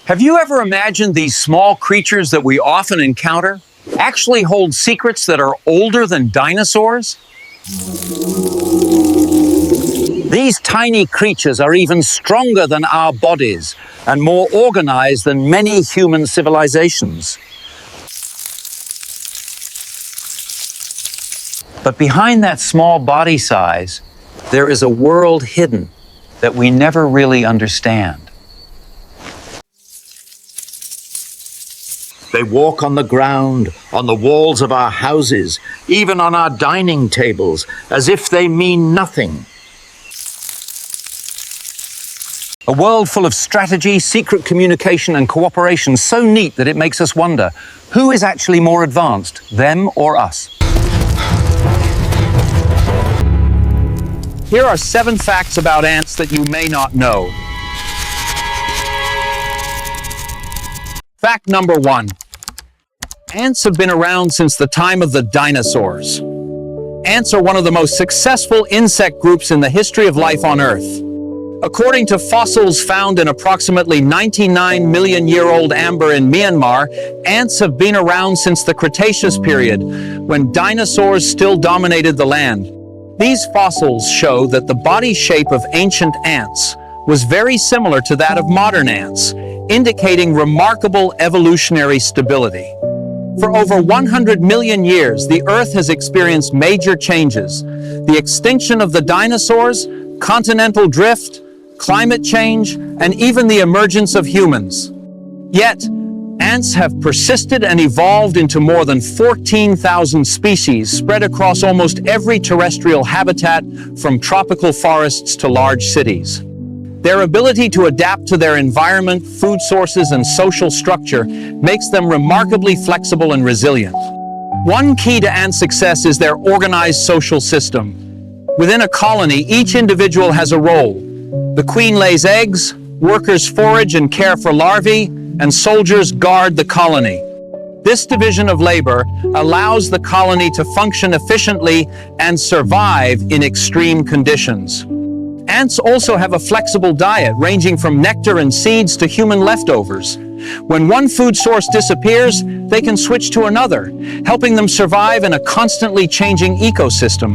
Have you ever imagined these small creatures that we often encounter actually hold secrets that are older than dinosaurs? These tiny creatures are even stronger than our bodies and more organized than many human civilizations. But behind that small body size, there is a world hidden that we never really understand. They walk on the ground, on the walls of our houses, even on our dining tables, as if they mean nothing. A world full of strategy, secret communication, and cooperation so neat that it makes us wonder, who is actually more advanced, them or us? Here are 7 facts about ants that you may not know. Fact number 1. Ants have been around since the time of the dinosaurs. Ants are one of the most successful insect groups in the history of life on Earth. According to fossils found in approximately 99-million-year-old amber in Myanmar, ants have been around since the Cretaceous period, when dinosaurs still dominated the land. These fossils show that the body shape of ancient ants was very similar to that of modern ants, indicating remarkable evolutionary stability. For over 100 million years, the Earth has experienced major changes. The extinction of the dinosaurs, continental drift, climate change, and even the emergence of humans. Yet, ants have persisted and evolved into more than 14,000 species spread across almost every terrestrial habitat, from tropical forests to large cities. Their ability to adapt to their environment, food sources, and social structure makes them remarkably flexible and resilient. One key to ant success is their organized social system. Within a colony, each individual has a role. The queen lays eggs, workers forage and care for larvae, and soldiers guard the colony. This division of labor allows the colony to function efficiently and survive in extreme conditions. Ants also have a flexible diet, ranging from nectar and seeds to human leftovers. When one food source disappears, they can switch to another, helping them survive in a constantly changing ecosystem.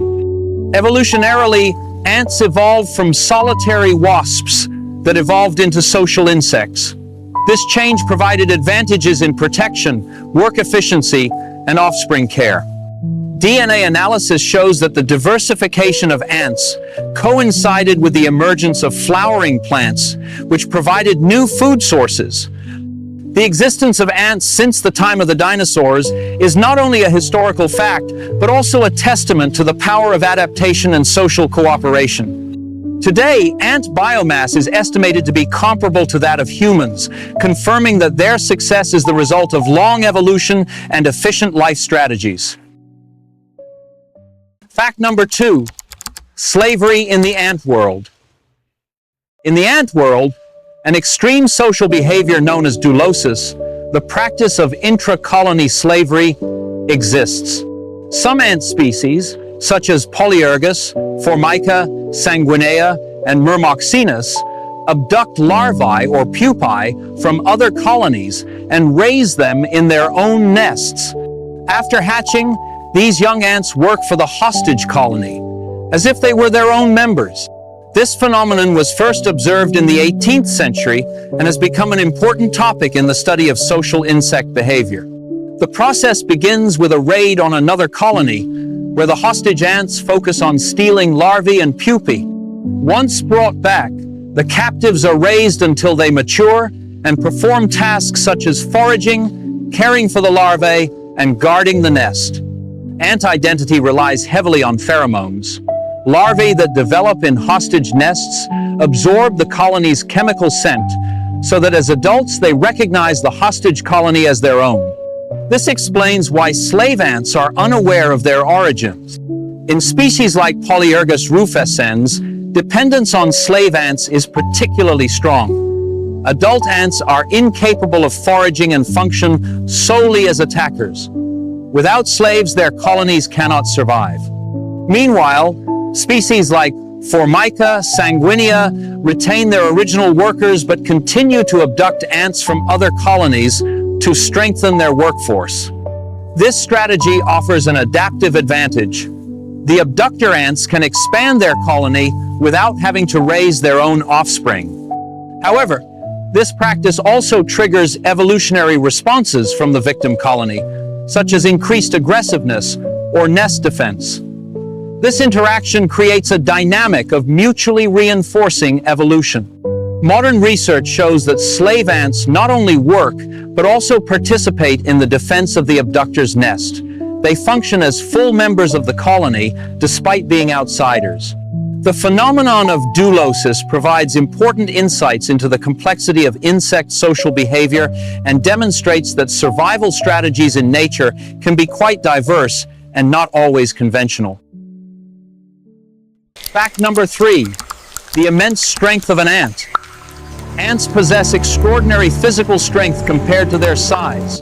Evolutionarily, ants evolved from solitary wasps that evolved into social insects. This change provided advantages in protection, work efficiency, and offspring care. DNA analysis shows that the diversification of ants coincided with the emergence of flowering plants, which provided new food sources. The existence of ants since the time of the dinosaurs is not only a historical fact, but also a testament to the power of adaptation and social cooperation. Today, ant biomass is estimated to be comparable to that of humans, confirming that their success is the result of long evolution and efficient life strategies. Fact number 2, slavery in the ant world. In the ant world, an extreme social behavior known as doulosis, the practice of intra-colony slavery, exists. Some ant species, such as Polyergus, Formica, Sanguinea, and Myrmoxenus, abduct larvae or pupae from other colonies and raise them in their own nests. After hatching, these young ants work for the hostage colony, as if they were their own members. This phenomenon was first observed in the 18th century and has become an important topic in the study of social insect behavior. The process begins with a raid on another colony, where the hostage ants focus on stealing larvae and pupae. Once brought back, the captives are raised until they mature and perform tasks such as foraging, caring for the larvae, and guarding the nest. Ant identity relies heavily on pheromones. Larvae that develop in hostage nests absorb the colony's chemical scent, so that as adults they recognize the hostage colony as their own. This explains why slave ants are unaware of their origins. In species like Polyergus rufescens, dependence on slave ants is particularly strong. Adult ants are incapable of foraging and function solely as attackers. Without slaves, their colonies cannot survive. Meanwhile, species like Formica, Sanguinea retain their original workers but continue to abduct ants from other colonies to strengthen their workforce. This strategy offers an adaptive advantage. The abductor ants can expand their colony without having to raise their own offspring. However, this practice also triggers evolutionary responses from the victim colony, such as increased aggressiveness or nest defense. This interaction creates a dynamic of mutually reinforcing evolution. Modern research shows that slave ants not only work, but also participate in the defense of the abductor's nest. They function as full members of the colony, despite being outsiders. The phenomenon of doulosis provides important insights into the complexity of insect social behavior and demonstrates that survival strategies in nature can be quite diverse and not always conventional. Fact number 3, the immense strength of an ant. Ants possess extraordinary physical strength compared to their size.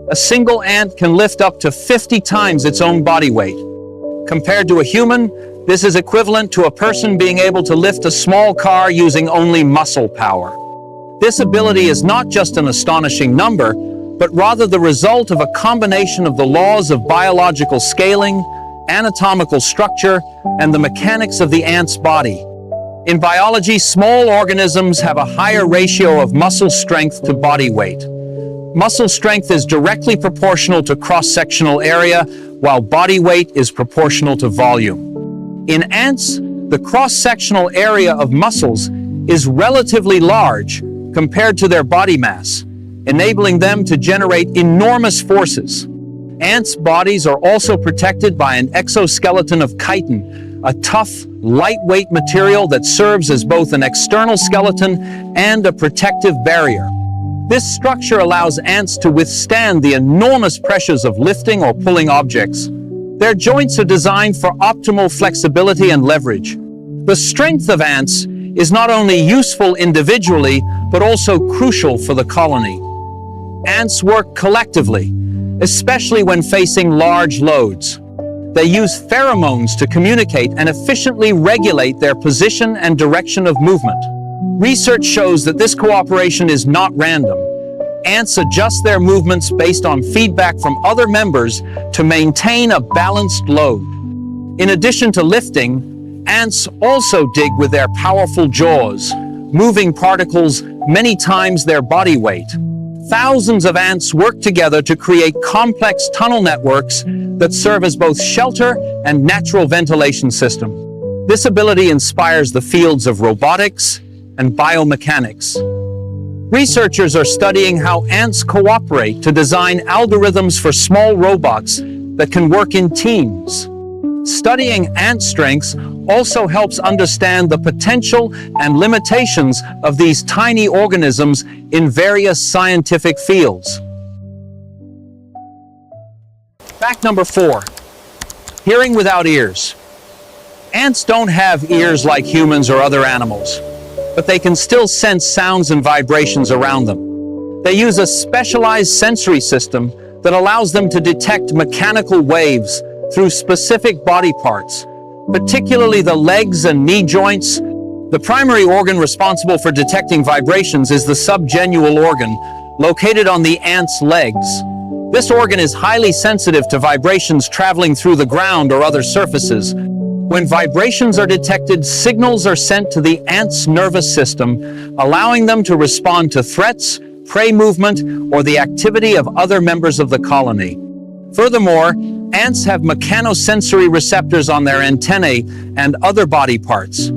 A single ant can lift up to 50 times its own body weight. Compared to a human, this is equivalent to a person being able to lift a small car using only muscle power. This ability is not just an astonishing number, but rather the result of a combination of the laws of biological scaling, anatomical structure, and the mechanics of the ant's body. In biology, small organisms have a higher ratio of muscle strength to body weight. Muscle strength is directly proportional to cross-sectional area, while body weight is proportional to volume. In ants, the cross-sectional area of muscles is relatively large compared to their body mass, enabling them to generate enormous forces. Ants' bodies are also protected by an exoskeleton of chitin, a tough, lightweight material that serves as both an external skeleton and a protective barrier. This structure allows ants to withstand the enormous pressures of lifting or pulling objects. Their joints are designed for optimal flexibility and leverage. The strength of ants is not only useful individually, but also crucial for the colony. Ants work collectively, especially when facing large loads. They use pheromones to communicate and efficiently regulate their position and direction of movement. Research shows that this cooperation is not random. Ants adjust their movements based on feedback from other members to maintain a balanced load. In addition to lifting, ants also dig with their powerful jaws, moving particles many times their body weight. Thousands of ants work together to create complex tunnel networks that serve as both shelter and natural ventilation system. This ability inspires the fields of robotics and biomechanics. Researchers are studying how ants cooperate to design algorithms for small robots that can work in teams. Studying ant strengths also helps understand the potential and limitations of these tiny organisms in various scientific fields. Fact number 4, hearing without ears. Ants don't have ears like humans or other animals, but they can still sense sounds and vibrations around them. They use a specialized sensory system that allows them to detect mechanical waves through specific body parts, particularly the legs and knee joints. The primary organ responsible for detecting vibrations is the subgenual organ, located on the ant's legs. This organ is highly sensitive to vibrations traveling through the ground or other surfaces. When vibrations are detected, signals are sent to the ant's nervous system, allowing them to respond to threats, prey movement, or the activity of other members of the colony. Furthermore, ants have mechanosensory receptors on their antennae and other body parts.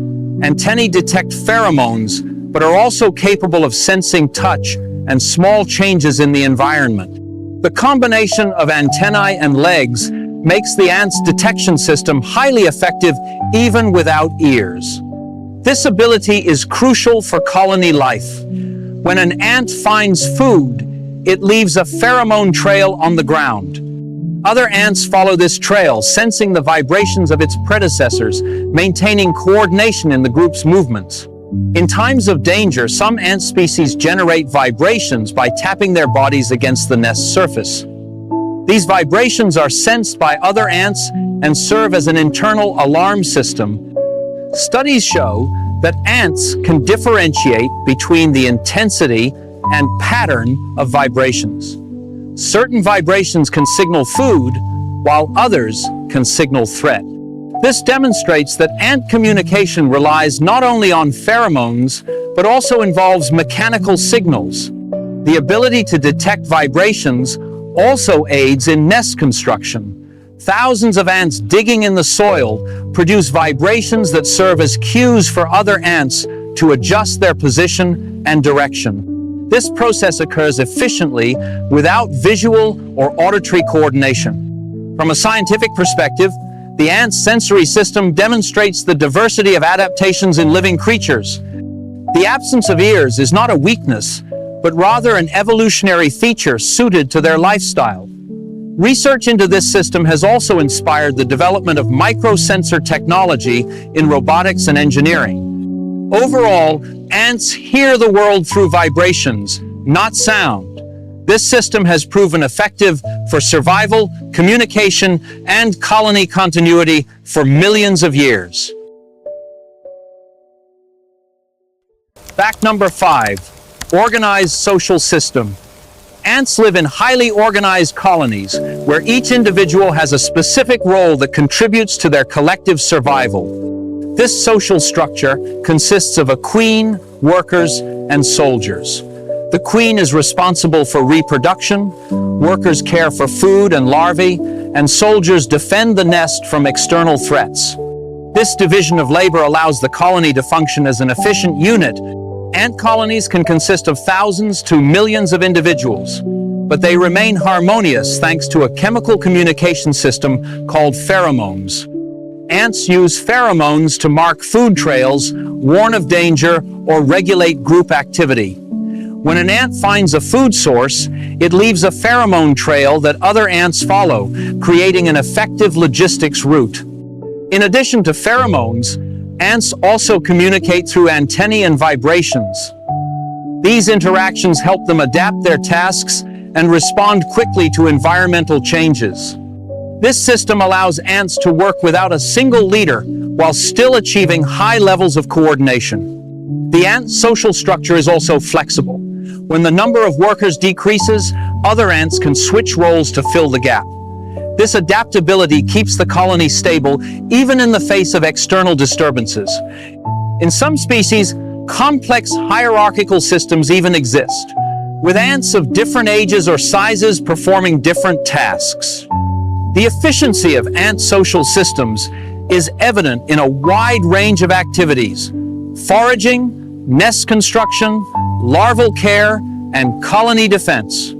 Antennae detect pheromones, but are also capable of sensing touch and small changes in the environment. The combination of antennae and legs makes the ant's detection system highly effective even without ears. This ability is crucial for colony life. When an ant finds food, it leaves a pheromone trail on the ground. Other ants follow this trail, sensing the vibrations of its predecessors, maintaining coordination in the group's movements. In times of danger, some ant species generate vibrations by tapping their bodies against the nest surface. These vibrations are sensed by other ants and serve as an internal alarm system. Studies show that ants can differentiate between the intensity and pattern of vibrations. Certain vibrations can signal food, while others can signal threat. This demonstrates that ant communication relies not only on pheromones, but also involves mechanical signals. The ability to detect vibrations also aids in nest construction. Thousands of ants digging in the soil produce vibrations that serve as cues for other ants to adjust their position and direction. This process occurs efficiently without visual or auditory coordination. From a scientific perspective, the ant's sensory system demonstrates the diversity of adaptations in living creatures. The absence of ears is not a weakness, but rather an evolutionary feature suited to their lifestyle. Research into this system has also inspired the development of microsensor technology in robotics and engineering. Overall, ants hear the world through vibrations, not sound. This system has proven effective for survival, communication, and colony continuity for millions of years. Fact number 5, organized social system. Ants live in highly organized colonies where each individual has a specific role that contributes to their collective survival. This social structure consists of a queen, workers, and soldiers. The queen is responsible for reproduction, workers care for food and larvae, and soldiers defend the nest from external threats. This division of labor allows the colony to function as an efficient unit. Ant colonies can consist of thousands to millions of individuals, but they remain harmonious thanks to a chemical communication system called pheromones. Ants use pheromones to mark food trails, warn of danger, or regulate group activity. When an ant finds a food source, it leaves a pheromone trail that other ants follow, creating an effective logistics route. In addition to pheromones, ants also communicate through antennae and vibrations. These interactions help them adapt their tasks and respond quickly to environmental changes. This system allows ants to work without a single leader while still achieving high levels of coordination. The ant social structure is also flexible. When the number of workers decreases, other ants can switch roles to fill the gap. This adaptability keeps the colony stable even in the face of external disturbances. In some species, complex hierarchical systems even exist, with ants of different ages or sizes performing different tasks. The efficiency of ant social systems is evident in a wide range of activities: foraging, nest construction, larval care, and colony defense.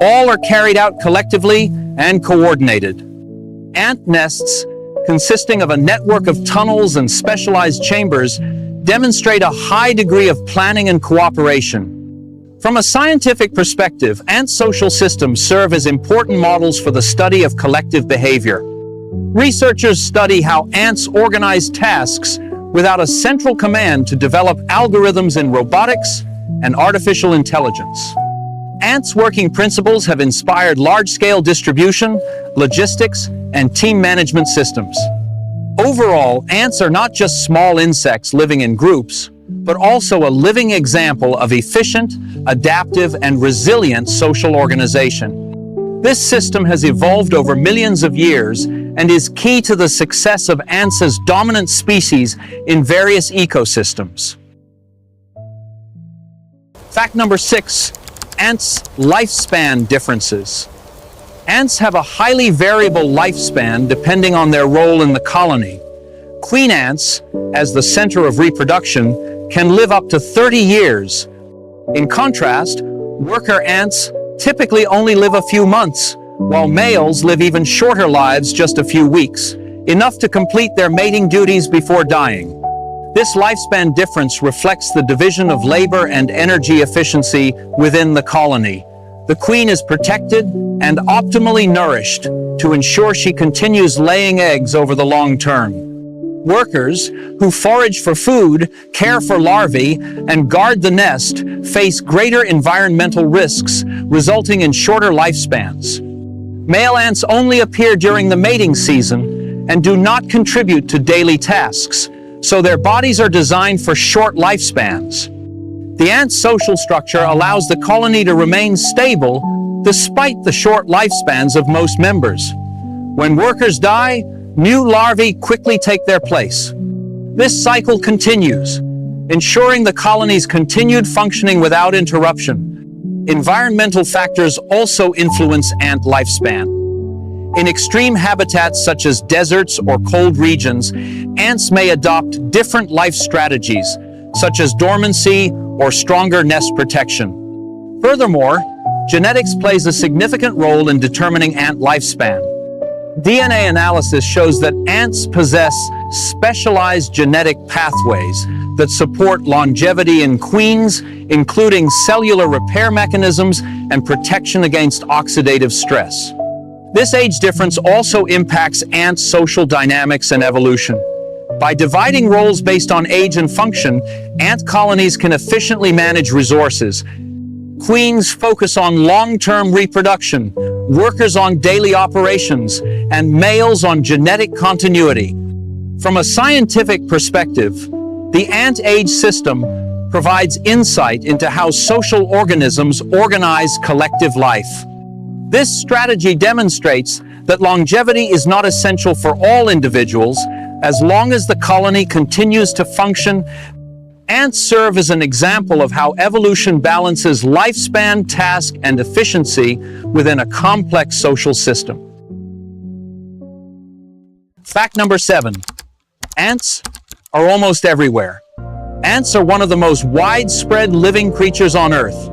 All are carried out collectively and coordinated. Ant nests, consisting of a network of tunnels and specialized chambers, demonstrate a high degree of planning and cooperation. From a scientific perspective, ant social systems serve as important models for the study of collective behavior. Researchers study how ants organize tasks without a central command to develop algorithms in robotics and artificial intelligence. Ants' working principles have inspired large-scale distribution, logistics, and team management systems. Overall, ants are not just small insects living in groups, but also a living example of efficient, adaptive, and resilient social organization. This system has evolved over millions of years and is key to the success of ants as dominant species in various ecosystems. Fact number 6, ants' lifespan differences. Ants have a highly variable lifespan depending on their role in the colony. Queen ants, as the center of reproduction, can live up to 30 years. In contrast, worker ants typically only live a few months, while males live even shorter lives, just a few weeks, enough to complete their mating duties before dying. This lifespan difference reflects the division of labor and energy efficiency within the colony. The queen is protected and optimally nourished to ensure she continues laying eggs over the long term. Workers, who forage for food, care for larvae, and guard the nest, face greater environmental risks, resulting in shorter lifespans. Male ants only appear during the mating season and do not contribute to daily tasks, so their bodies are designed for short lifespans. The ant's social structure allows the colony to remain stable despite the short lifespans of most members. When workers die, new larvae quickly take their place. This cycle continues, ensuring the colony's continued functioning without interruption. Environmental factors also influence ant lifespan. In extreme habitats such as deserts or cold regions, ants may adopt different life strategies, such as dormancy or stronger nest protection. Furthermore, genetics plays a significant role in determining ant lifespan. DNA analysis shows that ants possess specialized genetic pathways that support longevity in queens, including cellular repair mechanisms and protection against oxidative stress. This age difference also impacts ants' social dynamics and evolution. By dividing roles based on age and function, ant colonies can efficiently manage resources. Queens focus on long-term reproduction, workers on daily operations, and males on genetic continuity. From a scientific perspective, the ant age system provides insight into how social organisms organize collective life. This strategy demonstrates that longevity is not essential for all individuals. As long as the colony continues to function, ants serve as an example of how evolution balances lifespan, task, and efficiency within a complex social system. Fact number 7. Ants are almost everywhere. Ants are one of the most widespread living creatures on Earth.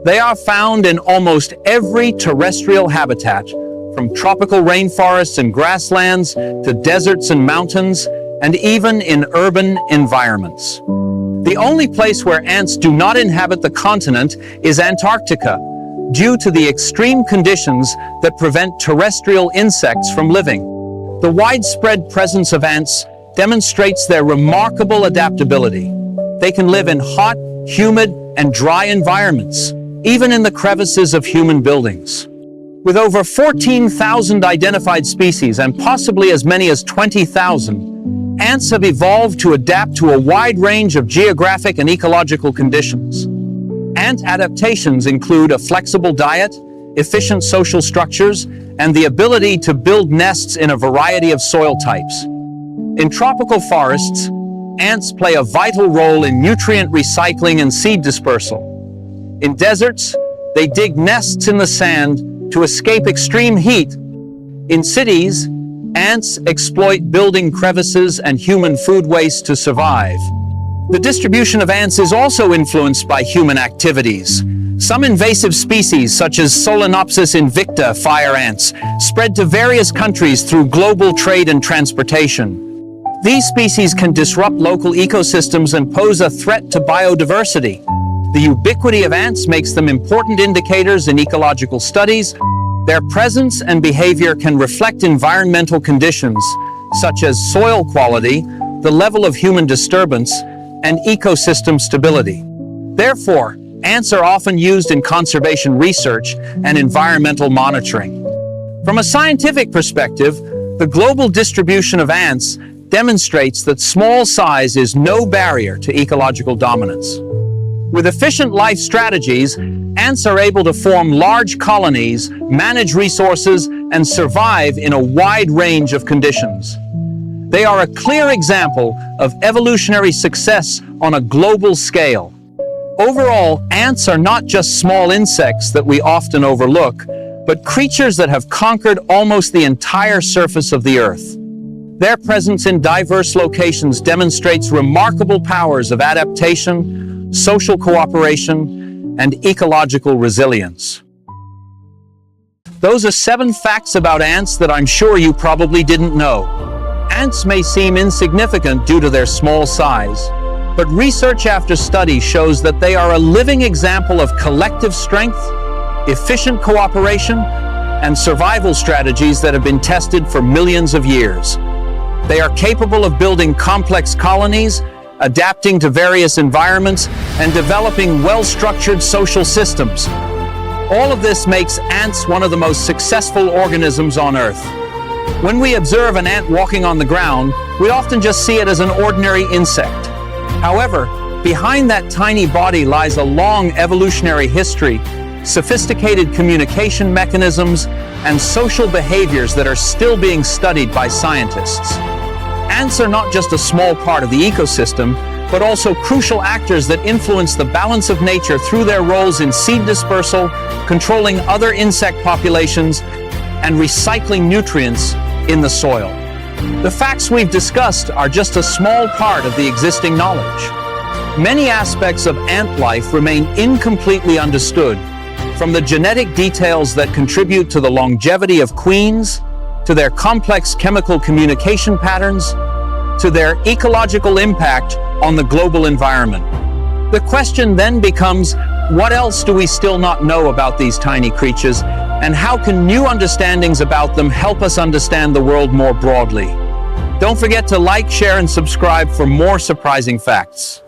They are found in almost every terrestrial habitat, from tropical rainforests and grasslands to deserts and mountains, and even in urban environments. The only place where ants do not inhabit the continent is Antarctica, due to the extreme conditions that prevent terrestrial insects from living. The widespread presence of ants demonstrates their remarkable adaptability. They can live in hot, humid, and dry environments, even in the crevices of human buildings. With over 14,000 identified species and possibly as many as 20,000, ants have evolved to adapt to a wide range of geographic and ecological conditions. Ant adaptations include a flexible diet, efficient social structures, and the ability to build nests in a variety of soil types. In tropical forests, ants play a vital role in nutrient recycling and seed dispersal. In deserts, they dig nests in the sand to escape extreme heat. In cities, ants exploit building crevices and human food waste to survive. The distribution of ants is also influenced by human activities. Some invasive species, such as Solenopsis invicta fire ants, spread to various countries through global trade and transportation. These species can disrupt local ecosystems and pose a threat to biodiversity. The ubiquity of ants makes them important indicators in ecological studies. Their presence and behavior can reflect environmental conditions, such as soil quality, the level of human disturbance, and ecosystem stability. Therefore, ants are often used in conservation research and environmental monitoring. From a scientific perspective, the global distribution of ants demonstrates that small size is no barrier to ecological dominance. With efficient life strategies, ants are able to form large colonies, manage resources, and survive in a wide range of conditions. They are a clear example of evolutionary success on a global scale. Overall, ants are not just small insects that we often overlook, but creatures that have conquered almost the entire surface of the Earth. Their presence in diverse locations demonstrates remarkable powers of adaptation, social cooperation, and ecological resilience. Those are 7 facts about ants that I'm sure you probably didn't know. Ants may seem insignificant due to their small size, but research after study shows that they are a living example of collective strength, efficient cooperation, and survival strategies that have been tested for millions of years. They are capable of building complex colonies, adapting to various environments, and developing well-structured social systems. All of this makes ants one of the most successful organisms on Earth. When we observe an ant walking on the ground, we often just see it as an ordinary insect. However, behind that tiny body lies a long evolutionary history, sophisticated communication mechanisms, and social behaviors that are still being studied by scientists. Ants are not just a small part of the ecosystem, but also crucial actors that influence the balance of nature through their roles in seed dispersal, controlling other insect populations, and recycling nutrients in the soil. The facts we've discussed are just a small part of the existing knowledge. Many aspects of ant life remain incompletely understood, from the genetic details that contribute to the longevity of queens, to their complex chemical communication patterns, to their ecological impact on the global environment. The question then becomes, what else do we still not know about these tiny creatures, and how can new understandings about them help us understand the world more broadly? Don't forget to like, share, and subscribe for more surprising facts.